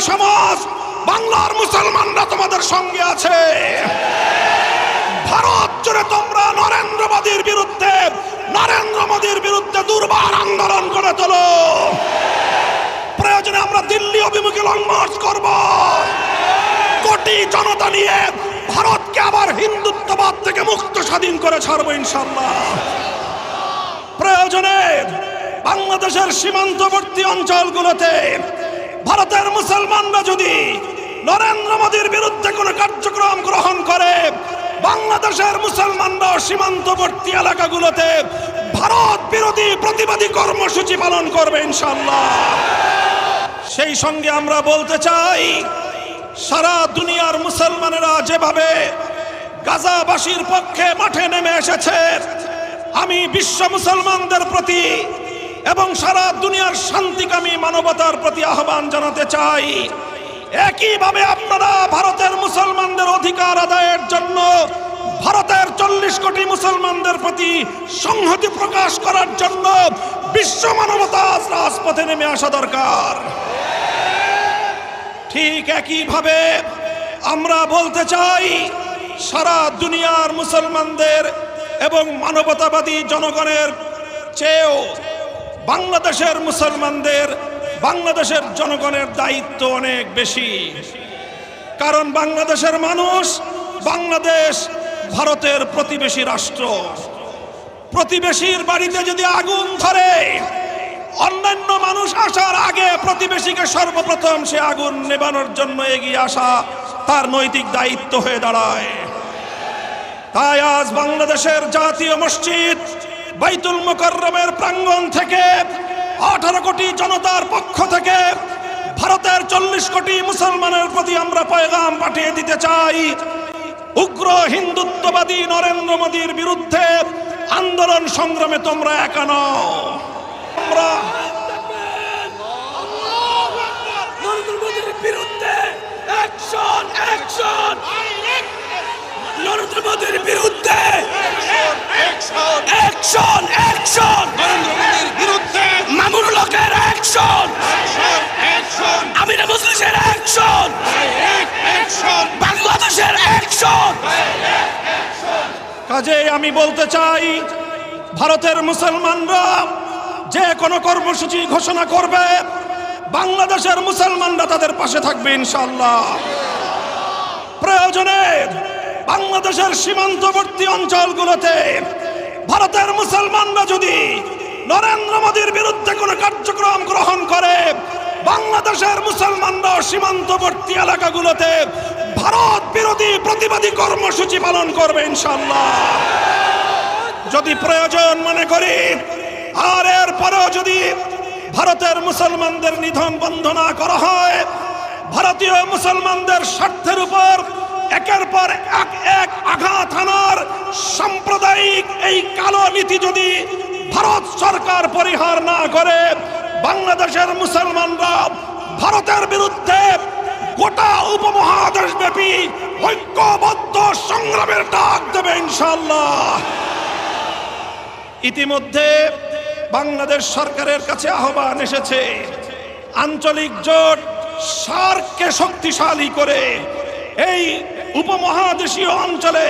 সমাজ, বাংলার মুসলমানরা তোমাদের সঙ্গে আছে। ভারত জুড়ে তোমরা নরেন্দ্র মোদীর বিরুদ্ধে দুর্বার আন্দোলন করে তোলো। প্রয়োজনে আমরা দিল্লি অভিমুখে লং মার্চ করব। কোটি জনতা নিয়ে ভারতকে আবার হিন্দুত্ববাদ থেকে মুক্ত স্বাধীন করে ছাড়বো ইনশাআল্লাহ। প্রয়োজনে বাংলাদেশের সীমান্তবর্তী অঞ্চলগুলোতে ভারতের মুসলমানরা যদি নরেন্দ্র মোদীর বিরুদ্ধে কোনো কার্যক্রম গ্রহণ করে, বাংলাদেশের মুসলমানরা সীমান্তবর্তী এলাকাগুলোতে ভারত বিরোধী প্রতিবাদী কর্মসূচি পালন করবে ইনশাআল্লাহ। সেই সঙ্গে আমরা বলতে চাই, সারা দুনিয়ার মুসলমানেরা যেভাবে গাজাবাসীর পক্ষে মাঠে নেমে এসেছে, আমি বিশ্ব মুসলমানদের প্রতি এবং সারা দুনিয়ার শান্তিকামী মানবতার প্রতি আহ্বান জানাতে চাই, একইভাবে আপনারা ভারতের মুসলমানদের অধিকার আদায়ের জন্য ভারতের 40 কোটি মুসলমানদের প্রতি সংহতি প্রকাশ করার জন্য বিশ্ব মানবতা রাজপথে নেমে আসা দরকার। ঠিক একইভাবে আমরা বলতে চাই, সারা দুনিয়ার মুসলমানদের এবং মানবতাবাদী জনগণের চেয়েও বাংলাদেশের মুসলমানদের, বাংলাদেশের জনগণের দায়িত্ব অনেক বেশি। কারণ বাংলাদেশের মানুষ, বাংলাদেশ ভারতের প্রতিবেশী রাষ্ট্র। প্রতিবেশীর বাড়িতে যদি আগুন ধরে, অন্যান্য মানুষ আসার আগে প্রতিবেশীকে সর্বপ্রথম সে আগুন নেভানোর জন্য এগিয়ে আসা তার নৈতিক দায়িত্ব হয়ে দাঁড়ায়। তাই আজ বাংলাদেশের জাতীয় মসজিদ বাইতুল মুকাররমের প্রাঙ্গণ থেকে 18 কোটি জনতার পক্ষ থেকে ভারতের 40 কোটি মুসলমানের প্রতি আমরা পয়গাম পাঠিয়ে দিতে চাই, উগ্র হিন্দুত্ববাদী নরেন্দ্র মোদীর বিরুদ্ধে আন্দোলন সংগ্রামে তোমরা একা নও। আমরা নরেন্দ্র মোদীর বিরুদ্ধে অ্যাকশন, অ্যাকশন, নরেন্দ্র মোদীর বিরুদ্ধে অ্যাকশন, অ্যাকশন, নরেন্দ্র মোদীর বিরুদ্ধে মামুনুল হকের অ্যাকশন, অ্যাকশন, আমিনা মজলিসের অ্যাকশন, অ্যাকশন, বাংলাদেশের অ্যাকশন। কাজেই আমি বলতে চাই, ভারতের মুসলমানরা যে কোনো কর্মসূচি ঘোষণা করবে, বাংলাদেশের মুসলমানরা তাদের পাশে থাকবে ইনশাআল্লাহ। প্রয়োজনে বাংলাদেশের সীমান্তবর্তী অঞ্চলগুলোতে ভারতের মুসলমানরা যদি নরেন্দ্র মোদীর বিরুদ্ধে কোনো কার্যক্রম গ্রহণ করে, বাংলাদেশের মুসলমানরা সীমান্তবর্তী এলাকাগুলোতে ভারত বিরোধী প্রতিবাদী কর্মসূচি পালন করবে ইনশাআল্লাহ। যদি প্রয়োজন মনে করি, আর এর পরেও যদি ভারতের মুসলমানদের নিধন বন্ধ না করা হয়, ভারতীয় মুসলমানদের স্বার্থের উপর একের পর এক আঘাত হানার সাম্প্রদায়িক এই কালো নীতি যদি ভারত সরকার পরিহার না করে, বাংলাদেশের মুসলমানরা ভারতের বিরুদ্ধে গোটা উপমহাদেশ ব্যাপী ঐক্যবদ্ধ সংগ্রামের ডাক দেবে ইনশাআল্লাহ। ইতিমধ্যে বাংলাদেশ সরকারের কাছে আহ্বান এসেছে, আঞ্চলিক জোট সার্ককে শক্তিশালী করে এই উপমহাদেশীয় অঞ্চলে,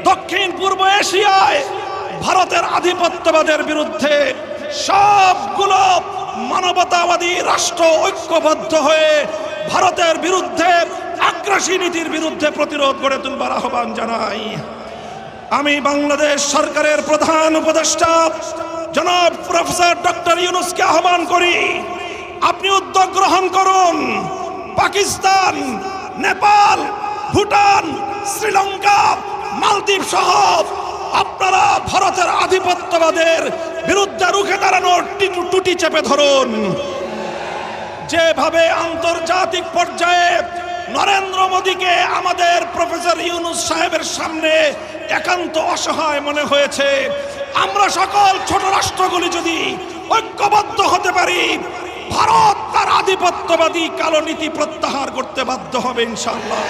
দক্ষিণ পূর্ব এশিয়ায় ভারতের আধিপত্যবাদের বিরুদ্ধে সবগুলো মানবতাবাদী রাষ্ট্র ঐক্যবদ্ধ হয়ে ভারতের বিরুদ্ধে আগ্রাসী নীতির বিরুদ্ধে প্রতিরোধ গড়ে তুলবার আহ্বান জানাই। আমি বাংলাদেশ সরকারের প্রধান উপদেষ্টা জনাব প্রফেসর ডক্টর ইউনূসকে আহ্বান করি, আপনি উদ্যোগ গ্রহণ করুন। পাকিস্তান, নেপাল, ভুটান, শ্রীলঙ্কা, মালদ্বীপ সহ আপনারা ভারতের আধিপত্যবাদের বিরুদ্ধে রুখে দাঁড়ানোর টুটি চেপে ধরুন। যেভাবে আন্তর্জাতিক পর্যায়ে নরেন্দ্র মোদীকে আমাদের প্রফেসর ইউনূস সাহেবের সামনে একান্ত অসহায় মনে হয়েছে, আমরা সকল ছোট রাষ্ট্রগুলি যদি ঐক্যবদ্ধ হতে পারি, ভারত তার আধিপত্যবাদী কালো নীতি প্রত্যাহার করতে বাধ্য হবে ইনশাআল্লাহ।